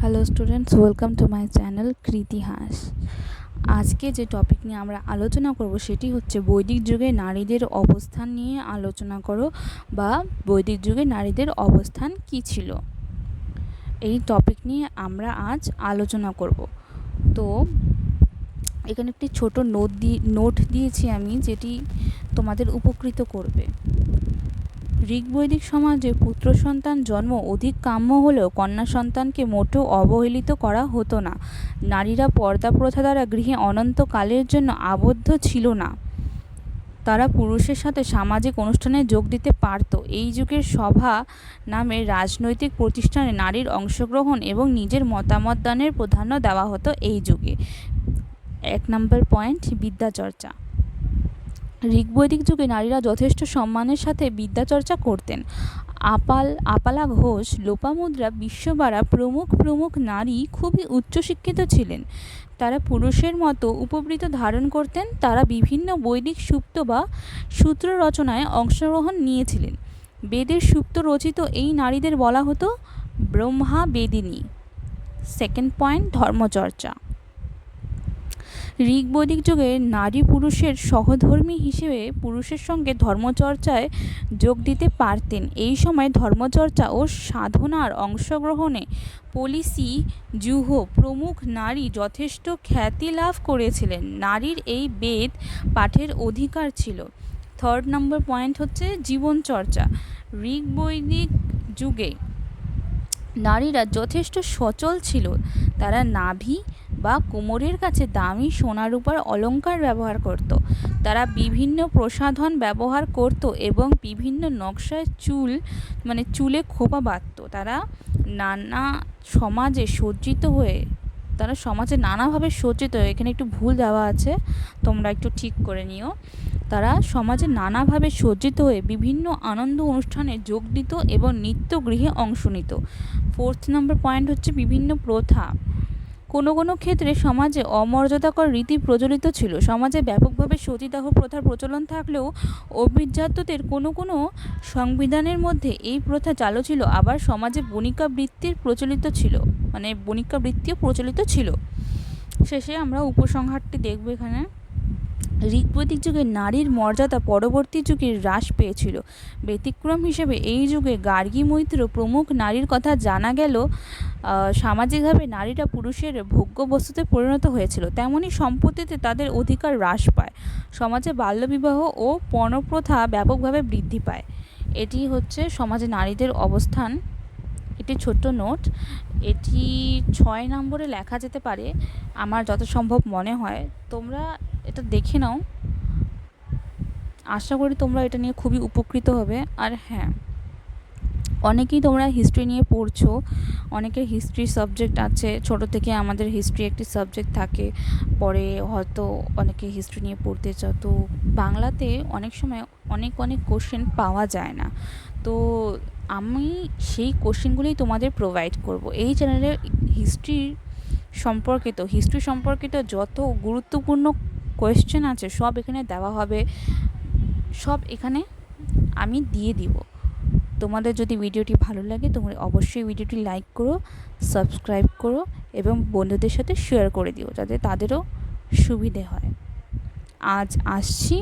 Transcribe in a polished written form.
Hello students, welcome to my channel Kritihas. আজকে যে topic নিয়ে আমরা আলোচনা করব সেটি হচ্ছে বৈদিক যুগে নারীদের অবস্থান নিয়ে আলোচনা করো বা বৈদিক যুগে নারীদের অবস্থান কী ছিল, এই টপিক নিয়ে আমরা আজ আলোচনা করব। তো এখানে একটি ছোট নোট দিয়েছি আমি, যেটি তোমাদের উপকৃত করবে। ঋগ্বৈদিক সমাজে পুত্র সন্তান জন্ম অধিক কাম্য হলেও কন্যা সন্তানকে মোটেও অবহেলিত করা হতো না। নারীরা পর্দা প্রথা দ্বারা গৃহে অনন্তকালের জন্য আবদ্ধ ছিল না। তারা পুরুষের সাথে সামাজিক অনুষ্ঠানে যোগ দিতে পারত। এই যুগের সভা নামে রাজনৈতিক প্রতিষ্ঠানে নারীর অংশগ্রহণ এবং নিজের মতামত দানের প্রাধান্য দেওয়া হতো এই যুগে। 1 নম্বর পয়েন্ট, বিদ্যাচর্চা। ঋগ্বৈদিক যুগে নারীরা যথেষ্ট সম্মানের সাথে বিদ্যাচর্চা করতেন। আপালা ঘোষ, লোপামুদ্রা, বিশ্ববারা প্রমুখ নারী খুবই উচ্চশিক্ষিত ছিলেন। তারা পুরুষের মতো উপবৃত ধারণ করতেন। তারা বিভিন্ন বৈদিক সুক্ত বা সূত্র রচনায় অংশগ্রহণ নিয়েছিলেন। বেদের সুক্ত রচিত এই নারীদের বলা হতো ব্রহ্মা বেদিনী। 2nd point, ধর্মচর্চা। ঋগ্বৈদিক যুগে নারী পুরুষের সহধর্মী হিসেবে পুরুষের সঙ্গে ধর্মচর্চায় যোগ দিতে পারতেন। এই সময় ধর্মচর্চা ও সাধনার অংশগ্রহণে পলিসি, জুহ প্রমুখ নারী যথেষ্ট খ্যাতি লাভ করেছিলেন। নারীর এই বেদ পাঠের অধিকার ছিল। 3rd নম্বর পয়েন্ট হচ্ছে জীবনচর্চা। ঋগ্বৈদিক যুগে নারীরা যথেষ্ট সচল ছিল। তারা নাভি বা কোমরের কাছে দামি সোনা রূপার অলঙ্কার ব্যবহার করত। তারা বিভিন্ন প্রসাধন ব্যবহার করত এবং বিভিন্ন নকশায় চুলে খোপা বাঁধত। তারা সমাজে নানাভাবে সজ্জিত হয়ে, এখানে একটু ভুল দেওয়া আছে, তোমরা একটু ঠিক করে নিও। তারা সমাজে নানাভাবে সজ্জিত হয়ে বিভিন্ন আনন্দ অনুষ্ঠানে যোগ দিত এবং নিত্যগৃহে অংশ নিত। 4th নম্বর পয়েন্ট হচ্ছে বিভিন্ন প্রথা। কোনো কোনো ক্ষেত্রে সমাজে অমর্যাদাকর রীতি প্রচলিত ছিল। সমাজে ব্যাপকভাবে সতীদাহ প্রথার প্রচলন থাকলেও অভিজাতদের কোনো কোনো সংবিধানের মধ্যে এই প্রথা চালু ছিল। আবার সমাজে বণিকা বৃত্তিও প্রচলিত ছিল। শেষে আমরা উপসংহারটি দেখব। এখানে ঋগ্বৈদিক যুগে নারীর মর্যাদা পরবর্তী যুগে হ্রাস পেয়েছিল। ব্যতিক্রম হিসেবে এই যুগে গার্গী, মৈত্র প্রমুখ নারীর কথা জানা গেল। সামাজিকভাবে নারীরা পুরুষের ভোগ্য বস্তুতে পরিণত হয়েছিল, তেমনি সম্পত্তিতে তাদের অধিকার হ্রাস পায়। সমাজে বাল্যবিবাহ ও পণপ্রথা ব্যাপকভাবে বৃদ্ধি পায়। এটি হচ্ছে সমাজে নারীদের অবস্থান। এটি ছোট্ট নোট, এটি 6 নম্বরে লেখা যেতে পারে আমার যত সম্ভব মনে হয়। তোমরা এটা দেখে নাও, আশা করি তোমরা এটা নিয়ে খুবই উপকৃত হবে। আর হ্যাঁ, অনেকেই তোমরা হিস্ট্রি নিয়ে পড়ছো, অনেকের হিস্ট্রি সাবজেক্ট আছে, ছোটো থেকে আমাদের হিস্ট্রি একটি সাবজেক্ট থাকে, পরে হয়তো অনেকে হিস্ট্রি নিয়ে পড়তে চাও। তো বাংলাতে অনেক সময় অনেক কোশ্চেন পাওয়া যায় না, তো আমি সেই কোশ্চেনগুলোই তোমাদের প্রোভাইড করব। এই চ্যানেলে হিস্ট্রি সম্পর্কিত যত গুরুত্বপূর্ণ কোয়েশ্চেন আছে সব এখানে দেওয়া হবে, সব এখানে আমি দিয়ে দিব। তোমাদের যদি ভিডিওটি ভালো লাগে তোমরা অবশ্যই ভিডিওটি লাইক করো, সাবস্ক্রাইব করো এবং বন্ধুদের সাথে শেয়ার করে দিও, যাতে তাদেরও সুবিধে হয়। আজ আসছি।